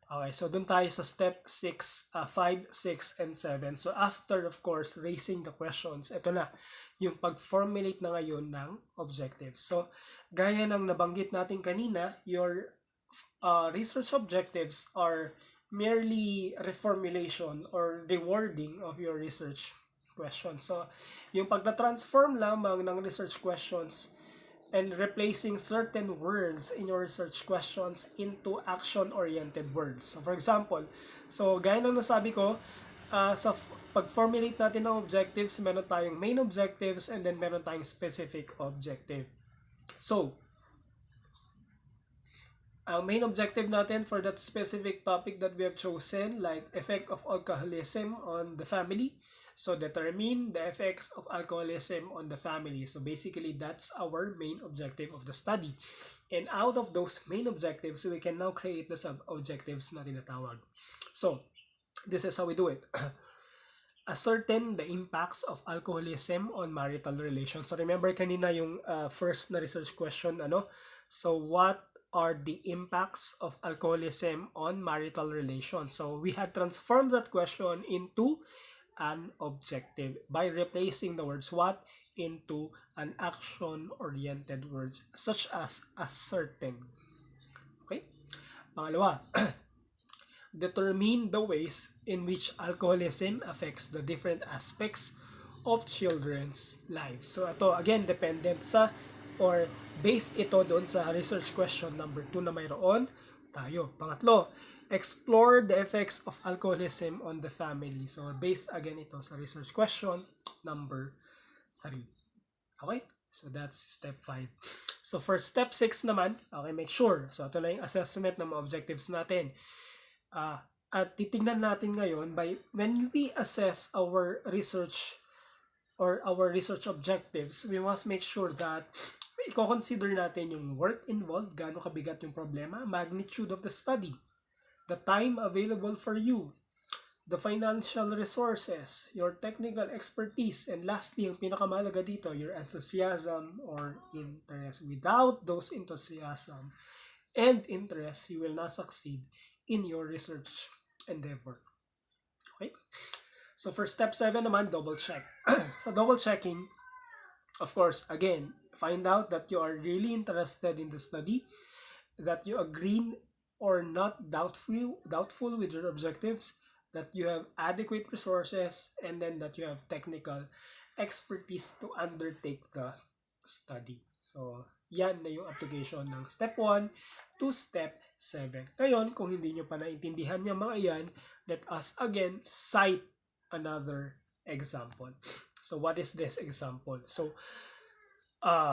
Okay, so dun tayo sa step 6, 5, 6, and 7. So after, of course, raising the questions, ito na, yung pag-formulate na ngayon ng objectives. So, gaya ng nabanggit natin kanina, your research objectives are merely reformulation or rewording of your research questions. So, yung pagta-transform lamang ng research questions and replacing certain words in your research questions into action-oriented words. So, for example, gaya ng nasabi ko, sa pag-formulate natin ng objectives, meron tayong main objectives and then meron tayong specific objective. So, ang main objective natin for that specific topic that we have chosen, like effect of alcoholism on the family. So, determine the effects of alcoholism on the family. So, basically, that's our main objective of the study. And out of those main objectives, we can now create the sub-objectives na tinatawag. So, this is how we do it. Ascertain the impacts of alcoholism on marital relations. So, remember kanina yung first na research question, So, what are the impacts of alcoholism on marital relations? So we had transformed that question into an objective by replacing the words what into an action-oriented word such as ascertain. Okay? Pangalawa, determine the ways in which alcoholism affects the different aspects of children's lives. So ito, again, dependent sa or based ito doon sa research question number 2 na mayroon tayo. Pangatlo, explore the effects of alcoholism on the family. So based again ito sa research question number 3. Okay? So that's step 5. So for step 6 naman, okay, make sure. So ito na yung assessment ng mga objectives natin. At titingnan natin ngayon by when we assess our research or our research objectives, we must make sure that i-consider natin yung work involved, gaano kabigat yung problema, magnitude of the study, the time available for you, the financial resources, your technical expertise, and lastly, yung pinakamahalaga dito, your enthusiasm or interest. Without those enthusiasm and interest, you will not succeed in your research endeavor. Okay? So for step 7 naman, double check. So double checking, of course, again, find out that you are really interested in the study, that you agree or not doubtful with your objectives, that you have adequate resources, and then that you have technical expertise to undertake the study. So, yan na yung application ng step 1 to step 7. Ngayon, kung hindi nyo pa naintindihan yung mga yan, let us again cite another example. So, what is this example? So,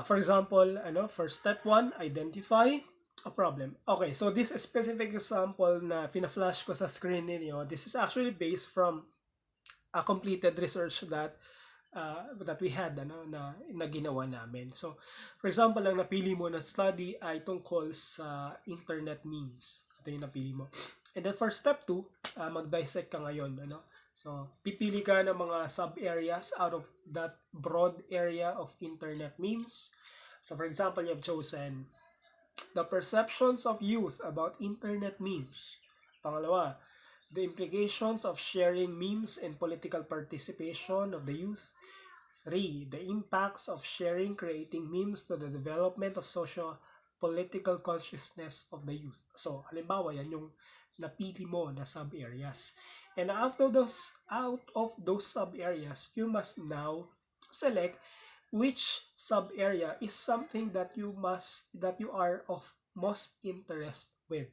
for example, for step 1, identify a problem. Okay, so this specific example na pina-flash ko sa screen ninyo, this is actually based from a completed research that we had na ginawa namin. So, for example, ang napili mo na study ay tungkol sa internet memes. Ito yung napili mo. And then for step 2, mag-dissect ka ngayon. So, pipili ka ng mga sub-areas out of that broad area of internet memes. So, for example, you have chosen the perceptions of youth about internet memes. Pangalawa, the implications of sharing memes and political participation of the youth. 3. The impacts of sharing creating memes to the development of socio-political consciousness of the youth. So, halimbawa, yan yung napili mo na sub-areas. And out of those sub-areas, you must now select which sub-area is something that you are of most interest with.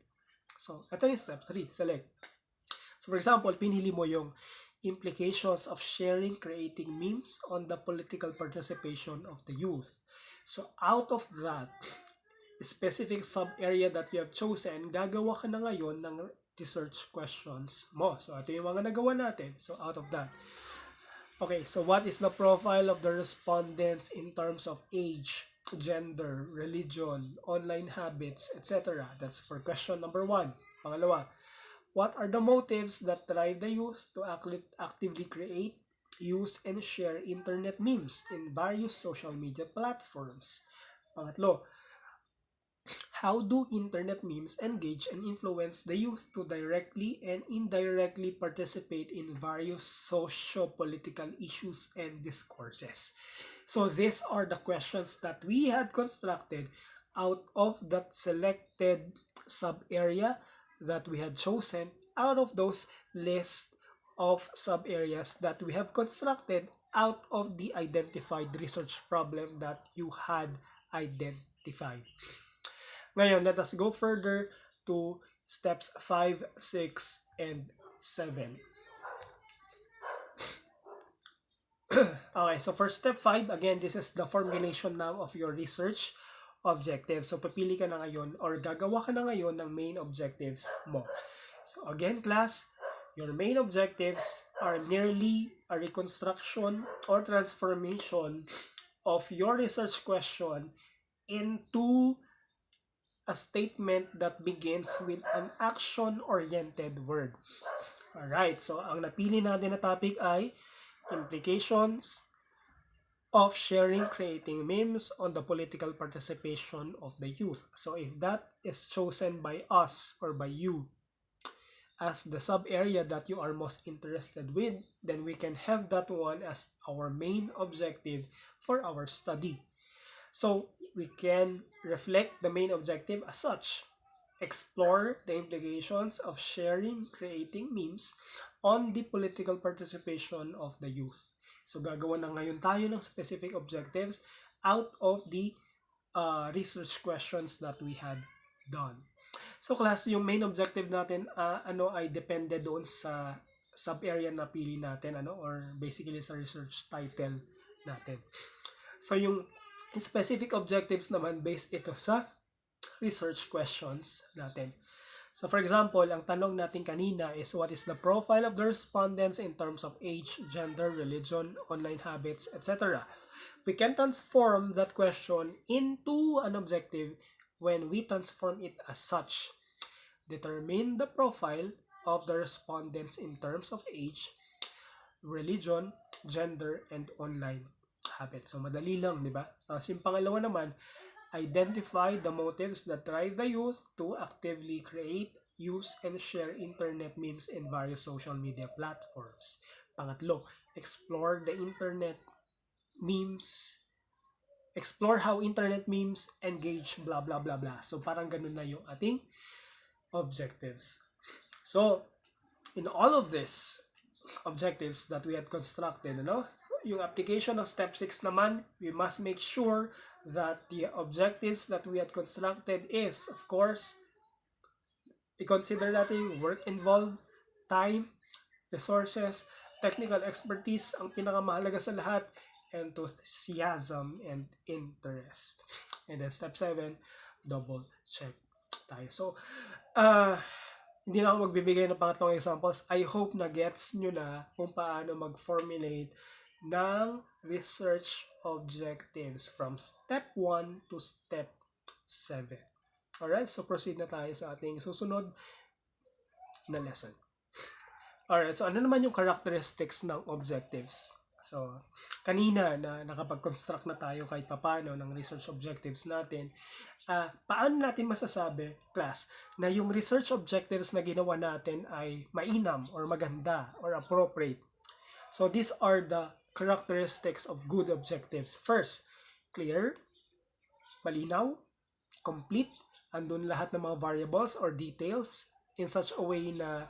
So, ito yung step 3, select. So, for example, pinili mo yung implications of sharing, creating memes on the political participation of the youth. So, out of that specific sub-area that you have chosen, gagawa ka na ngayon ng research questions mo. So, ito yung mga nagawa natin. So, out of that. Okay, so what is the profile of the respondents in terms of age, gender, religion, online habits, etc.? That's for question number 1. Pangalawa, what are the motives that drive the youth to actively create, use, and share internet memes in various social media platforms? Pangatlo, how do internet memes engage and influence the youth to directly and indirectly participate in various socio-political issues and discourses? So these are the questions that we had constructed out of that selected sub-area that we had chosen out of those list of sub-areas that we have constructed out of the identified research problem that you had identified. Ngayon, let us go further to steps 5, 6, and 7. Okay, so for step 5, again, this is the formulation now of your research objective. So, papili ka na ngayon or gagawa ka na ngayon ng main objectives mo. So, again, class, your main objectives are merely a reconstruction or transformation of your research question into a statement that begins with an action-oriented word. Alright, so ang napili natin na topic ay implications of sharing, creating memes on the political participation of the youth. So if that is chosen by us or by you as the sub area that you are most interested with, then we can have that one as our main objective for our study. So we can reflect the main objective as such. Explore the implications of sharing, creating memes on the political participation of the youth. So gagawa na ngayon tayo ng specific objectives out of the research questions that we had done. So class, yung main objective natin ay depende doon sa sub-area na pili natin or basically sa research title natin. So yung specific objectives naman based ito sa research questions natin. So for example, ang tanong natin kanina is what is the profile of the respondents in terms of age, gender, religion, online habits, etc. We can transform that question into an objective when we transform it as such. Determine the profile of the respondents in terms of age, religion, gender, and online habits. So madali lang, di ba? Tapos yung pangalawa naman, identify the motives that drive the youth to actively create, use, and share internet memes in various social media platforms. Pangatlo, explore how internet memes engage, blah, blah, blah, blah. So, parang ganun na yung ating objectives. So, in all of these objectives that we had constructed, yung application of step 6 naman, we must make sure that the objectives that we had constructed is, of course, i-consider natin yung work involved, time, resources, technical expertise, ang pinakamahalaga sa lahat, enthusiasm and interest. And then step 7, double check tayo. So, hindi na ako magbibigay ng pangatlong examples. I hope na gets nyo na kung paano mag-formulate ng research objectives from step 1 to step 7. Alright, so proceed na tayo sa ating susunod na lesson. Alright, so ano naman yung characteristics ng objectives? So, kanina na nakapag-construct na tayo kahit papano ng research objectives natin, paano natin masasabi, class, na yung research objectives na ginawa natin ay mainam or maganda or appropriate? So, these are the characteristics of good objectives. First, clear, malinaw, complete, andun lahat ng mga variables or details in such a way na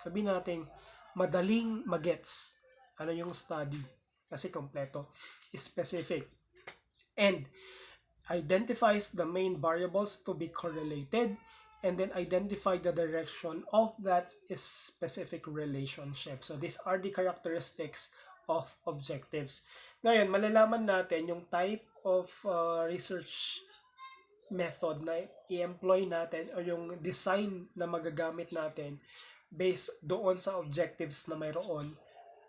sabihin natin, madaling magets ano yung study kasi kompleto, specific, and identifies the main variables to be correlated, and then identify the direction of that specific relationship. So these are the characteristics of objectives. Ngayon, malalaman natin yung type of research method na i-employ natin o yung design na magagamit natin based doon sa objectives na mayroon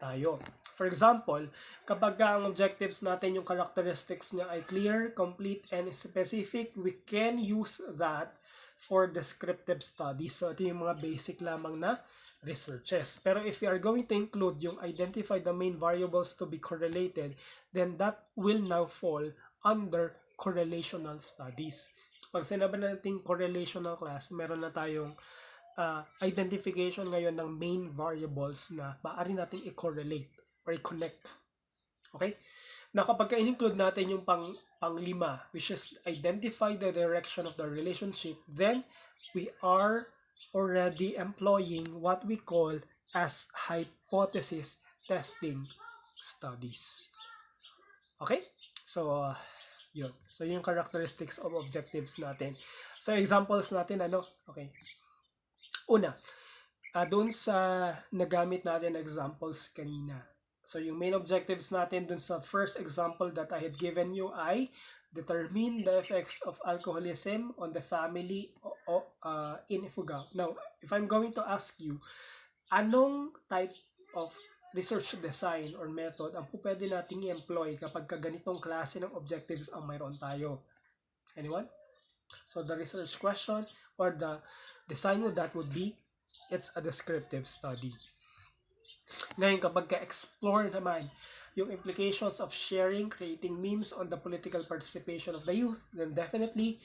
tayo. For example, kapag ang objectives natin, yung characteristics niya ay clear, complete, and specific, we can use that for descriptive studies. So, ito yung mga basic lamang na researches. Pero if we are going to include yung identify the main variables to be correlated, then that will now fall under correlational studies. Pag sinabi natin correlational class, meron na tayong identification ngayon ng main variables na maaari nating i-correlate or i-connect. Okay? Na kapag in-include natin yung pang-lima, which is identify the direction of the relationship, then we are already employing what we call as hypothesis testing studies. Okay? So, yun. So, yung characteristics of objectives natin. So, examples natin, Okay. Una, doon sa nagamit natin examples kanina. So, yung main objectives natin doon sa first example that I had given you ay determine the effects of alcoholism on the family in Ifugao. Now, if I'm going to ask you, anong type of research design or method ang pwede nating i-employ kapag ganitong klase ng objectives ang mayroon tayo? Anyone? So, the research question or the design of that would be, it's a descriptive study. Ngayon, kapag ka-explore naman yung implications of sharing, creating memes on the political participation of the youth, then definitely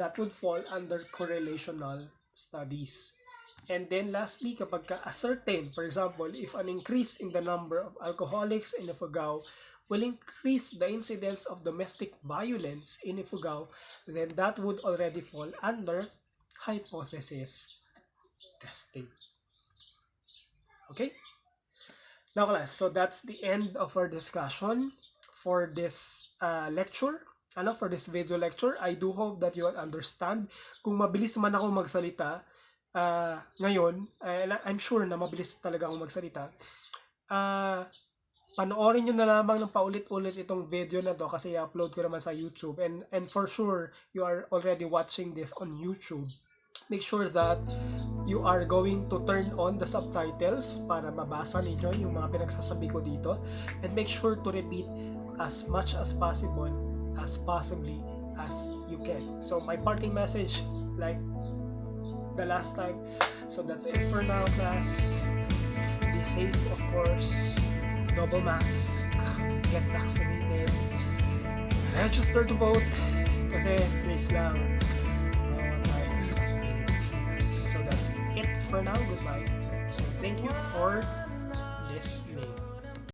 that would fall under correlational studies. And then lastly, kapag ka-ascertain, for example, if an increase in the number of alcoholics in Ifugao will increase the incidence of domestic violence in Ifugao, then that would already fall under hypothesis testing. Okay? Now class, so that's the end of our discussion for this lecture. For this video lecture, I do hope that you will understand. Kung mabilis man ako magsalita ngayon, and I'm sure na mabilis talaga akong magsalita, panoorin nyo na lamang ng paulit-ulit itong video na to kasi i-upload ko naman sa YouTube, and for sure you are already watching this on YouTube. Make sure that you are going to turn on the subtitles para mabasa ninyo yung mga pinagsasabi ko dito, and make sure to repeat as much as possible as possibly as you can. So my parting message, like the last time, so that's it for now class. Be safe, of course, double mask, get vaccinated, register to vote kasi please lang times. So that's it for now. Goodbye. Thank you for listening.